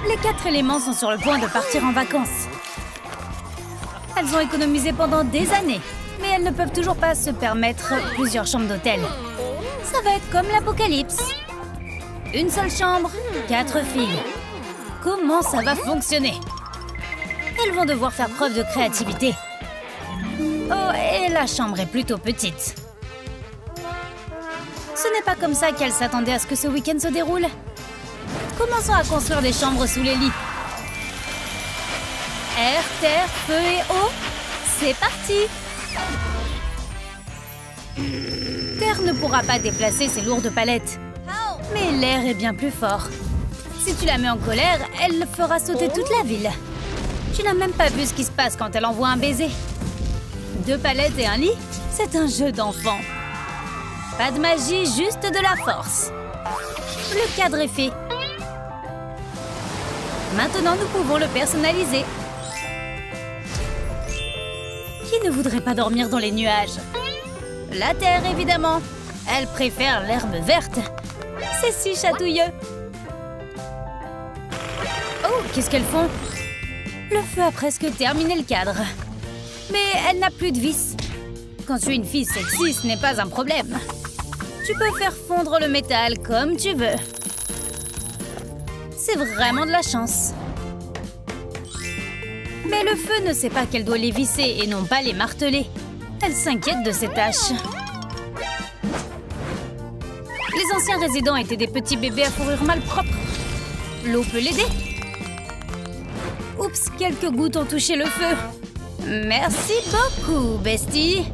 Les 4 éléments sont sur le point de partir en vacances. Elles ont économisé pendant des années, mais elles ne peuvent toujours pas se permettre plusieurs chambres d'hôtel. Ça va être comme l'apocalypse. Une seule chambre, 4 filles. Comment ça va fonctionner? Elles vont devoir faire preuve de créativité. Oh, et la chambre est plutôt petite. Ce n'est pas comme ça qu'elles s'attendaient à ce que ce week-end se déroule. Commençons à construire des chambres sous les lits. Air, terre, feu et eau. C'est parti! Terre ne pourra pas déplacer ses lourdes palettes. Mais l'air est bien plus fort. Si tu la mets en colère, elle fera sauter toute la ville. Tu n'as même pas vu ce qui se passe quand elle envoie un baiser. 2 palettes et un lit, c'est un jeu d'enfant. Pas de magie, juste de la force. Le cadre est fait. Maintenant, nous pouvons le personnaliser. Qui ne voudrait pas dormir dans les nuages? La terre, évidemment. Elle préfère l'herbe verte. C'est si chatouilleux. Oh, qu'est-ce qu'elles font? Le feu a presque terminé le cadre. Mais elle n'a plus de vis. Quand tu es une fille sexy, ce n'est pas un problème. Tu peux faire fondre le métal comme tu veux. C'est vraiment de la chance. Mais le feu ne sait pas qu'elle doit les visser et non pas les marteler. Elle s'inquiète de ses tâches. Les anciens résidents étaient des petits bébés à fourrure malpropre. L'eau peut l'aider. Oups, quelques gouttes ont touché le feu. Merci beaucoup, bestie.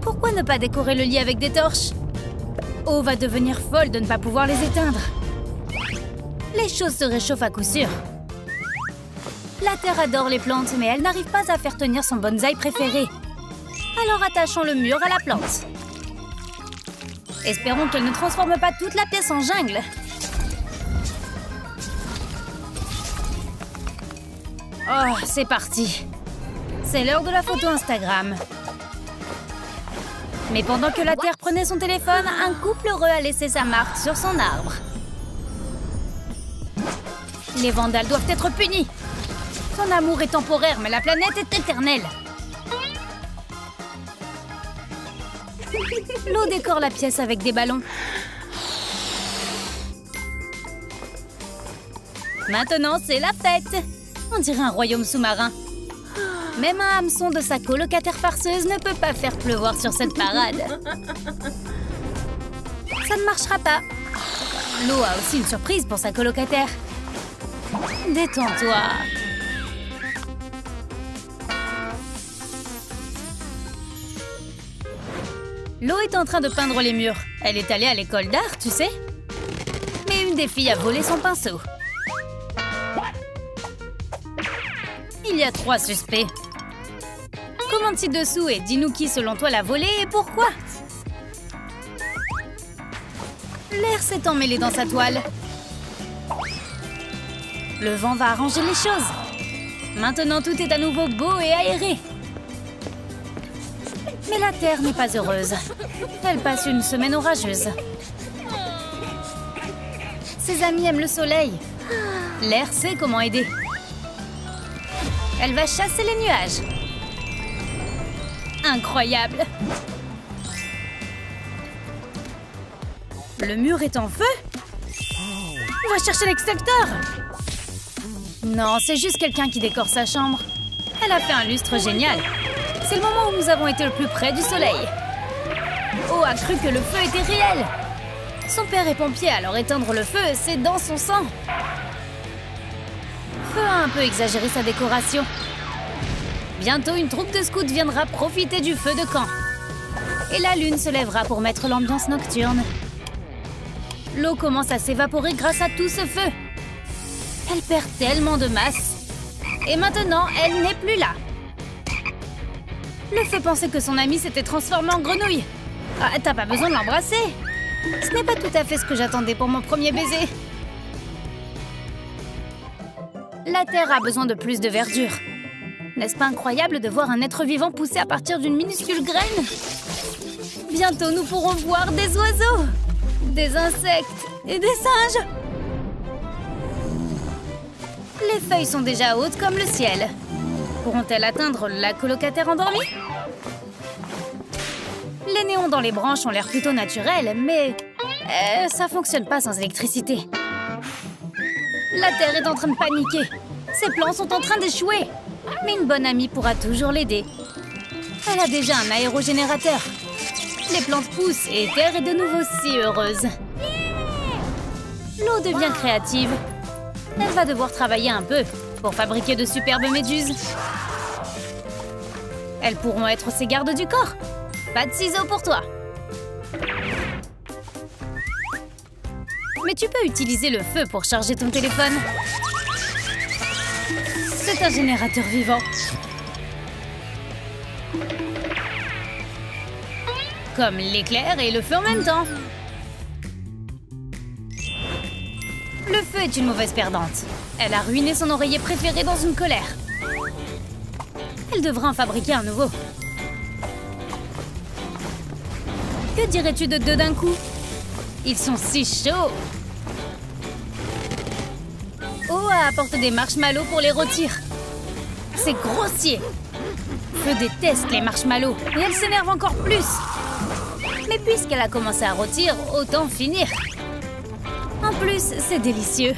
Pourquoi ne pas décorer le lit avec des torches? Eau va devenir folle de ne pas pouvoir les éteindre. Les choses se réchauffent à coup sûr. La terre adore les plantes, mais elle n'arrive pas à faire tenir son bonsaï préféré. Alors attachons le mur à la plante. Espérons qu'elle ne transforme pas toute la pièce en jungle. Oh, c'est parti. C'est l'heure de la photo Instagram. Mais pendant que la terre prenait son téléphone, un couple heureux a laissé sa marque sur son arbre. Les vandales doivent être punis. Ton amour est temporaire, mais la planète est éternelle. L'eau décore la pièce avec des ballons. Maintenant, c'est la fête. On dirait un royaume sous-marin. Même un hameçon de sa colocataire farceuse ne peut pas faire pleuvoir sur cette parade. Ça ne marchera pas. L'eau a aussi une surprise pour sa colocataire. Détends-toi. L'eau est en train de peindre les murs. Elle est allée à l'école d'art, tu sais. Mais une des filles a volé son pinceau. Il y a 3 suspects. Commente ci-dessous et dis-nous qui, selon toi, l'a volé et pourquoi. L'air s'est emmêlé dans sa toile. Le vent va arranger les choses. Maintenant, tout est à nouveau beau et aéré. Mais la terre n'est pas heureuse. Elle passe une semaine orageuse. Ses amis aiment le soleil. L'air sait comment aider. Elle va chasser les nuages. Incroyable! Le mur est en feu? On va chercher l'extincteur! Non, c'est juste quelqu'un qui décore sa chambre. Elle a fait un lustre génial. C'est le moment où nous avons été le plus près du soleil. Oh a cru que le feu était réel. Son père est pompier, alors éteindre le feu, c'est dans son sang. Feu a un peu exagéré sa décoration. Bientôt, une troupe de scouts viendra profiter du feu de camp. Et la lune se lèvera pour mettre l'ambiance nocturne. L'eau commence à s'évaporer grâce à tout ce feu. Elle perd tellement de masse. Et maintenant, elle n'est plus là. Le feu pensait que son ami s'était transformé en grenouille. Ah, t'as pas besoin de l'embrasser. Ce n'est pas tout à fait ce que j'attendais pour mon premier baiser. La terre a besoin de plus de verdure. N'est-ce pas incroyable de voir un être vivant pousser à partir d'une minuscule graine? Bientôt, nous pourrons voir des oiseaux, des insectes et des singes. feuilles sont déjà hautes comme le ciel. Pourront-elles atteindre la colocataire endormie? Les néons dans les branches ont l'air plutôt naturels, mais ça fonctionne pas sans électricité. La Terre est en train de paniquer. Ses plans sont en train d'échouer. Mais une bonne amie pourra toujours l'aider. Elle a déjà un aérogénérateur. Les plantes poussent et Terre est de nouveau si heureuse. L'eau devient créative. Elle va devoir travailler un peu pour fabriquer de superbes méduses. Elles pourront être ses gardes du corps. Pas de ciseaux pour toi. Mais tu peux utiliser le feu pour charger ton téléphone. C'est un générateur vivant. Comme l'éclair et le feu en même temps. Le feu est une mauvaise perdante. Elle a ruiné son oreiller préféré dans une colère. Elle devra en fabriquer un nouveau. Que dirais-tu de deux d'un coup? Ils sont si chauds. Oh, apporte des marshmallows pour les rôtir. C'est grossier. Feu déteste les marshmallows et elle s'énerve encore plus. Mais puisqu'elle a commencé à rôtir, autant finir. En plus, c'est délicieux.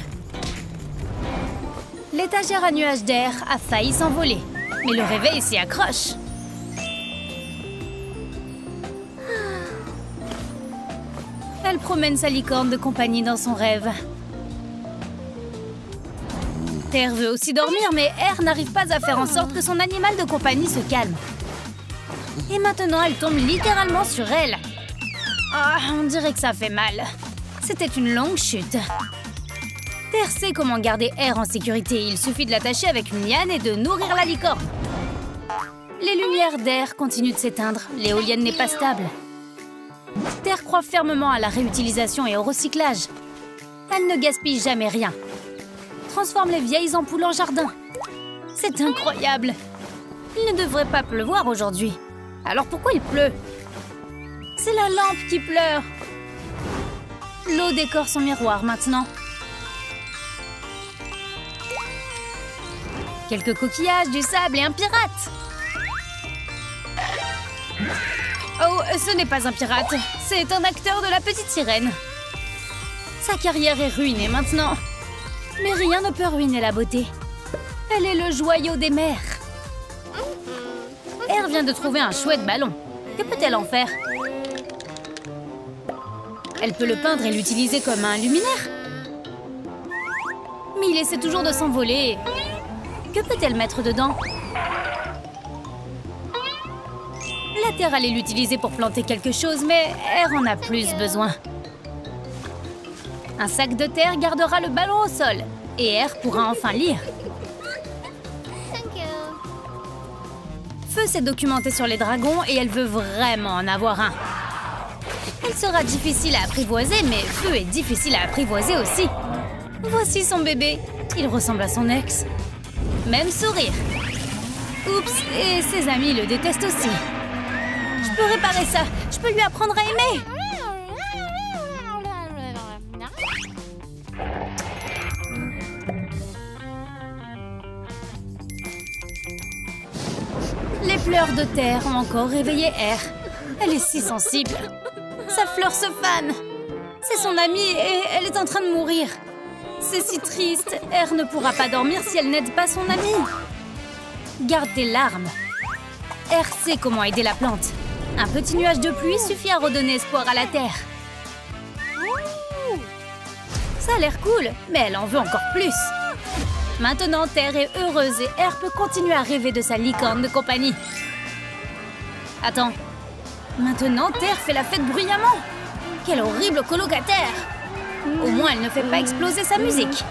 L'étagère à nuages d'air a failli s'envoler, mais le réveil s'y accroche. Elle promène sa licorne de compagnie dans son rêve. Terre veut aussi dormir, mais Air n'arrive pas à faire en sorte que son animal de compagnie se calme. Et maintenant, elle tombe littéralement sur elle. Ah, on dirait que ça fait mal. C'était une longue chute. Terre sait comment garder Air en sécurité. Il suffit de l'attacher avec une liane et de nourrir la licorne. Les lumières d'Air continuent de s'éteindre. L'éolienne n'est pas stable. Terre croit fermement à la réutilisation et au recyclage. Elle ne gaspille jamais rien. Transforme les vieilles ampoules en jardin. C'est incroyable. Il ne devrait pas pleuvoir aujourd'hui. Alors pourquoi il pleut? C'est la lampe qui pleure. L'eau décore son miroir maintenant. Quelques coquillages, du sable et un pirate. Oh, ce n'est pas un pirate. C'est un acteur de La Petite Sirène. Sa carrière est ruinée maintenant. Mais rien ne peut ruiner la beauté. Elle est le joyau des mers. Air vient de trouver un chouette ballon. Que peut-elle en faire? Elle peut le peindre et l'utiliser comme un luminaire. Mais il essaie toujours de s'envoler. Que peut-elle mettre dedans? La Terre allait l'utiliser pour planter quelque chose, mais Air en a plus besoin. Un sac de terre gardera le ballon au sol. Et Air pourra enfin lire. Feu s'est documentée sur les dragons et elle veut vraiment en avoir un. Elle sera difficile à apprivoiser, mais Feu est difficile à apprivoiser aussi. Voici son bébé. Il ressemble à son ex. Même sourire. Oups, et ses amis le détestent aussi. Je peux réparer ça. Je peux lui apprendre à aimer. Les pleurs de Terre ont encore réveillé Air. Elle est si sensible. Sa fleur se fane. C'est son amie et elle est en train de mourir. C'est si triste. Air ne pourra pas dormir si elle n'aide pas son amie. Garde tes larmes. Air sait comment aider la plante. Un petit nuage de pluie suffit à redonner espoir à la Terre. Ça a l'air cool, mais elle en veut encore plus. Maintenant, Terre est heureuse et Air peut continuer à rêver de sa licorne de compagnie. Attends. Maintenant, Terre fait la fête bruyamment. Quelle horrible colocataire. Au moins, elle ne fait pas exploser sa musique.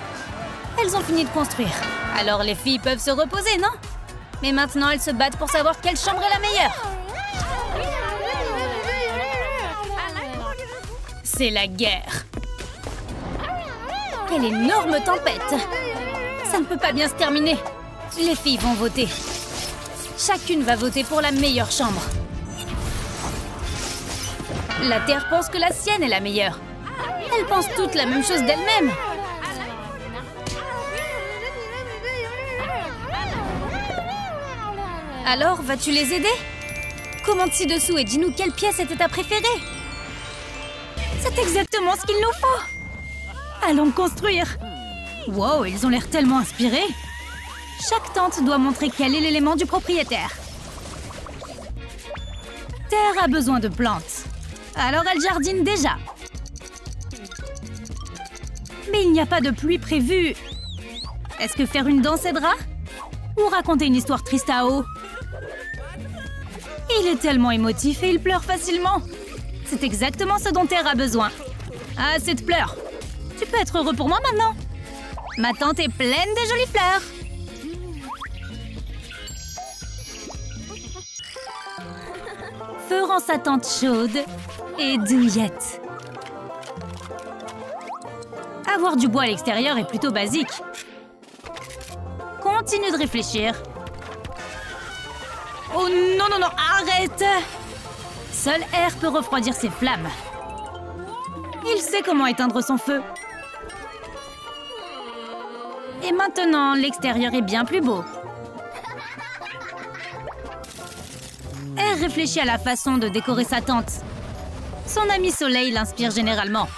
Elles ont fini de construire. Alors les filles peuvent se reposer, non? Mais maintenant, elles se battent pour savoir quelle chambre est la meilleure. C'est la guerre. Quelle énorme tempête. Ça ne peut pas bien se terminer. Les filles vont voter. Chacune va voter pour la meilleure chambre. La Terre pense que la sienne est la meilleure. Elles pensent toutes la même chose d'elles-mêmes. Alors, vas-tu les aider? Commente ci-dessous et dis-nous quelle pièce était ta préférée. C'est exactement ce qu'il nous faut. Allons construire. Wow, ils ont l'air tellement inspirés. Chaque tente doit montrer quel est l'élément du propriétaire. Terre a besoin de plantes. Alors elle jardine déjà. Mais il n'y a pas de pluie prévue. Est-ce que faire une danse aidera? Ou raconter une histoire triste à eau? Il est tellement émotif et il pleure facilement. C'est exactement ce dont Terre a besoin. Assez de pleurs. Tu peux être heureux pour moi maintenant. Ma tente est pleine de jolies fleurs. Feu rend sa tente chaude et douillette. Avoir du bois à l'extérieur est plutôt basique. Continue de réfléchir. Oh non, non, non, arrête! Seul R peut refroidir ses flammes. Il sait comment éteindre son feu. Et maintenant, l'extérieur est bien plus beau. R réfléchit à la façon de décorer sa tente. Son ami Soleil l'inspire généralement.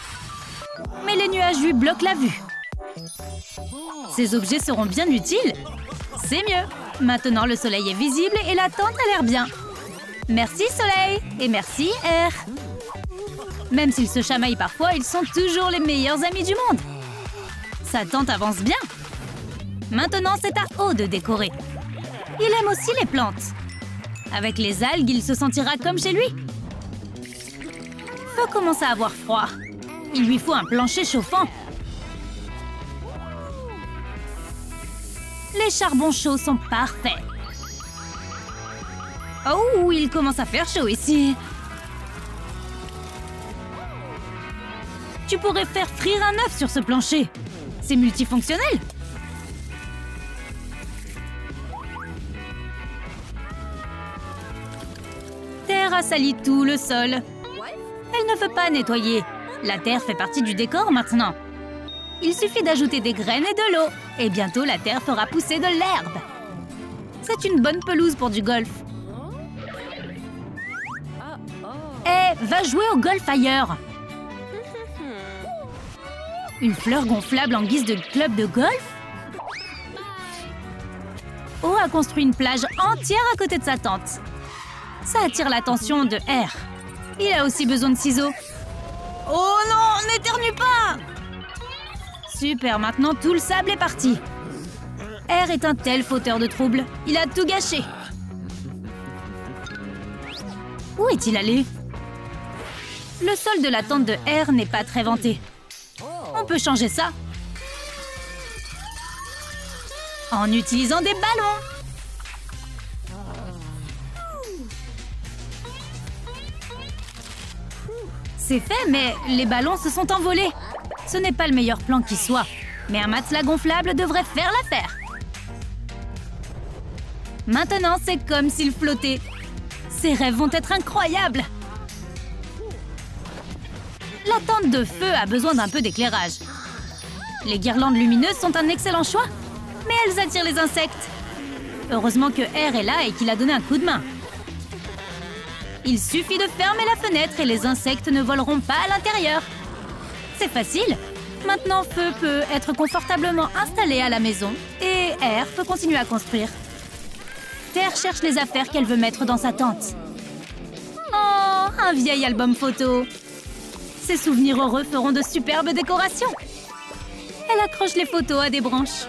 Mais les nuages lui bloquent la vue. Ces objets seront bien utiles. C'est mieux. Maintenant, le soleil est visible et la tente a l'air bien. Merci, Soleil. Et merci, R. Même s'ils se chamaillent parfois, ils sont toujours les meilleurs amis du monde. Sa tente avance bien. Maintenant, c'est à O de décorer. Il aime aussi les plantes. Avec les algues, il se sentira comme chez lui. Feu commence à avoir froid. Il lui faut un plancher chauffant. Les charbons chauds sont parfaits. Oh, il commence à faire chaud ici. Tu pourrais faire frire un œuf sur ce plancher. C'est multifonctionnel. Terre a sali tout le sol. Elle ne veut pas nettoyer. La terre fait partie du décor maintenant. Il suffit d'ajouter des graines et de l'eau. Et bientôt, la terre fera pousser de l'herbe. C'est une bonne pelouse pour du golf. Va jouer au golf ailleurs. Une fleur gonflable en guise de club de golf? O a construit une plage entière à côté de sa tente. Ça attire l'attention de R. Il a aussi besoin de ciseaux. Oh non, n'éternue pas! Super, maintenant tout le sable est parti. R est un tel fauteur de troubles. Il a tout gâché. Où est-il allé? Le sol de la tente de R n'est pas très vanté. On peut changer ça. En utilisant des ballons. C'est fait, mais les ballons se sont envolés. Ce n'est pas le meilleur plan qui soit. Mais un matelas gonflable devrait faire l'affaire. Maintenant, c'est comme s'il flottait. Ces rêves vont être incroyables. La tente de feu a besoin d'un peu d'éclairage. Les guirlandes lumineuses sont un excellent choix, mais elles attirent les insectes. Heureusement que R est là et qu'il a donné un coup de main. Il suffit de fermer la fenêtre et les insectes ne voleront pas à l'intérieur. C'est facile. Maintenant, Feu peut être confortablement installé à la maison et R peut continuer à construire. Terre cherche les affaires qu'elle veut mettre dans sa tente. Oh, un vieil album photo. Ces souvenirs heureux feront de superbes décorations. Elle accroche les photos à des branches.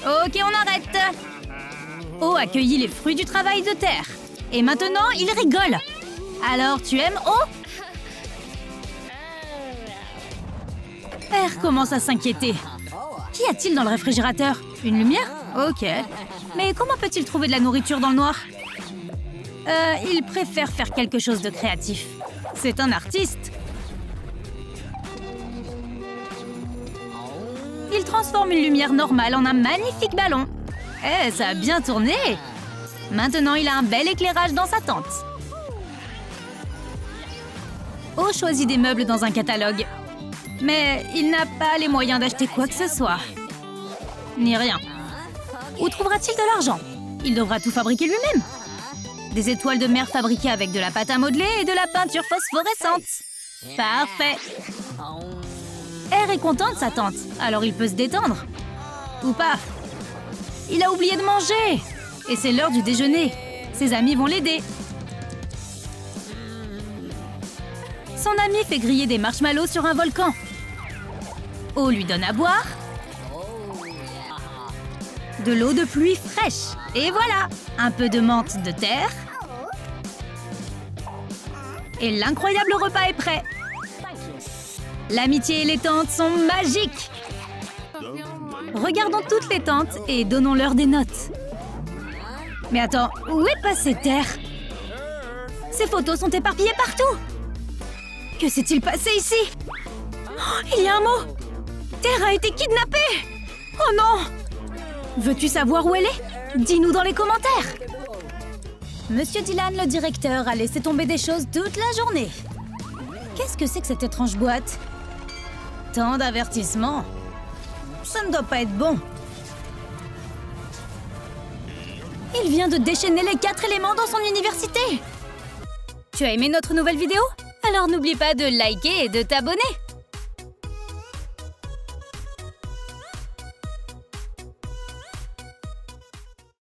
Ok, on arrête. O accueillit les fruits du travail de Terre. Et maintenant, il rigole. Alors, tu aimes O? R commence à s'inquiéter. Qu'y a-t-il dans le réfrigérateur? Une lumière? Ok. Mais comment peut-il trouver de la nourriture dans le noir? Il préfère faire quelque chose de créatif. C'est un artiste. Il transforme une lumière normale en un magnifique ballon. Ça a bien tourné! Maintenant, il a un bel éclairage dans sa tente. O choisit des meubles dans un catalogue. Mais il n'a pas les moyens d'acheter quoi que ce soit. Ni rien. Où trouvera-t-il de l'argent? Il devra tout fabriquer lui-même. Des étoiles de mer fabriquées avec de la pâte à modeler et de la peinture phosphorescente. Parfait. R est content de sa tante, alors il peut se détendre. Ou pas. Il a oublié de manger. Et c'est l'heure du déjeuner. Ses amis vont l'aider. Son ami fait griller des marshmallows sur un volcan. O lui donne à boire. De l'eau de pluie fraîche. Et voilà, un peu de menthe de terre. Et l'incroyable repas est prêt. L'amitié et les tantes sont magiques. Regardons toutes les tantes et donnons-leur des notes. Mais attends, où est passée Terre? Ces photos sont éparpillées partout. Que s'est-il passé ici? Oh, il y a un mot. Terre a été kidnappée. Oh non! Veux-tu savoir où elle est? Dis-nous dans les commentaires. Monsieur Dylan, le directeur, a laissé tomber des choses toute la journée. Qu'est-ce que c'est que cette étrange boîte? Tant d'avertissements. Ça ne doit pas être bon. Il vient de déchaîner les 4 éléments dans son université. Tu as aimé notre nouvelle vidéo? Alors n'oublie pas de liker et de t'abonner.